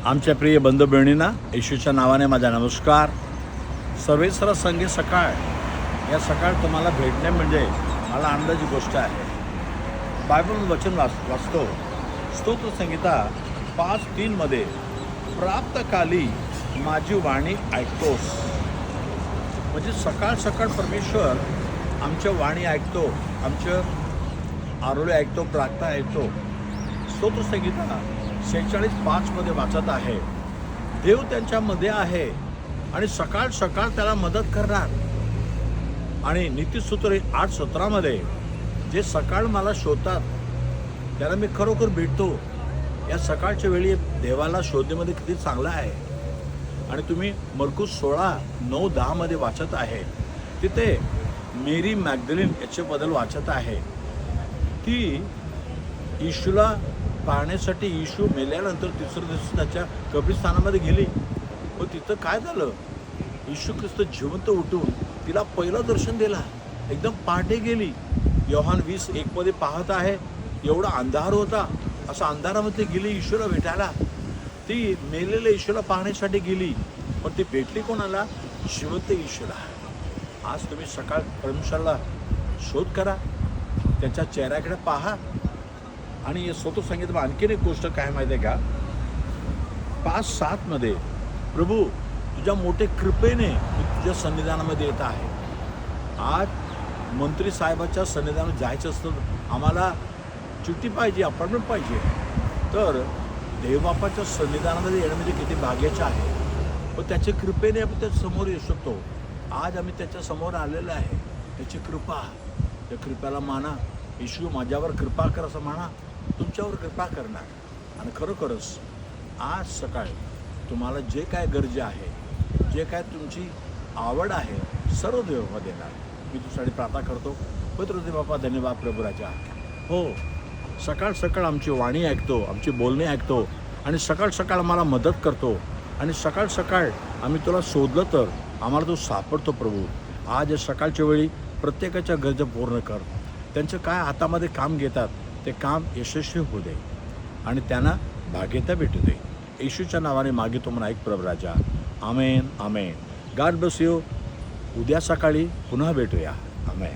आमच्या प्रिय बंधू बहिणींना येशूच्या नावाने माझा नमस्कार. सर्वेसर संगे सकाळ या सकाळ तुम्हाला भेटणे म्हणजे मला आनंदाची गोष्ट आहे. बायबल वचन वाचतो. स्तोत्र संहिता 5:3 प्राप्तकाली माझी वाणी ऐकतोस. म्हणजे सकाळ सकाळ परमेश्वर आमच्या वाणी ऐकतो, आमचं आरोळी ऐकतो, प्रार्थना ऐकतो. स्तोत्र संहिता 46:5 वाचत आहे, देव त्यांच्यामध्ये आहे आणि सकाळ सकाळ त्याला मदत करणार. आणि नीतिसूत्र 8:17 जे सकाळ मला शोधतात त्याला मी खरोखर भेटतो. या सकाळच्या वेळी देवाला शोधण्यामध्ये किती चांगलं आहे. आणि तुम्ही मरकुस 16:9-10 वाचत आहे, तिथे मेरी मॅगदलीन याच्याबद्दल वाचत आहे. ती येशूला पाहण्यासाठी येशू मेल्यानंतर तिसऱ्या दिवशी त्याच्या कब्रिस्तानामध्ये गेली. व तिथं काय झालं, येशू ख्रिस्त जिवंत उठून तिला पहिलं दर्शन दिला. एकदम पहाटे गेली. योहान 20:1 पाहत आहे, एवढा अंधार होता, असा अंधारामध्ये गेली येशूला भेटायला. ती मेलेल्या येशूला पाहण्यासाठी गेली, पण ती भेटली कोणाला? जिवंत येशूला. आज तुम्ही सकाळ परमेश्वराला शोध करा, त्याच्या चेहऱ्याकडे पहा. आणि स्तोत्र संगीत आणखीन एक गोष्ट काय माहिती आहे का? 5:7 प्रभू तुझ्या मोठे कृपेने मी तुझ्या सन्निधानामध्ये येत आहे. आज मंत्री साहेबाच्या सन्निधानात जायचं असतं, आम्हाला चिठ्ठी पाहिजे, अपॉइंटमेंट पाहिजे, तर देवबापाच्या सन्निधानामध्ये येणं म्हणजे किती भाग्याचं आहे. व त्याच्या कृपेने आपण त्याच्या समोर येऊ शकतो. आज आम्ही त्याच्या समोर आलेलो आहे. त्याची कृपा, त्या कृपेला माना. येशू माझ्यावर कृपा कर असं म्हणा, तुमच्यावर कृपा करणार. आणि खरोखरच आज सकाळी तुम्हाला जे काय गरजे आहे, जे काय तुमची आवड आहे, सर्व देव देणार. मी तुझ्यासाठी प्रार्थना करतो. पवित्र देव बापा, धन्यवाद प्रभू राजा. हो, सकाळ सकाळ आमची वाणी ऐकतो, आमची बोलणी ऐकतो, आणि सकाळ सकाळ आम्हाला मदत करतो. आणि सकाळ सकाळ आम्ही तुला शोधलं तर आम्हाला तू सापडतो प्रभू. आज या सकाळच्या वेळी प्रत्येकाच्या गरजा पूर्ण कर. त्यांचं काय हातामध्ये काम घेतात ते काम यशस्वी होऊ दे आणि त्यांना भाग्यता भेटू दे. येशूच्या नावाने मागितो म्हणून ऐक प्रभू राजा. Amen, amen. God bless you. उद्या सकाळी पुन्हा भेटूया. आमेन.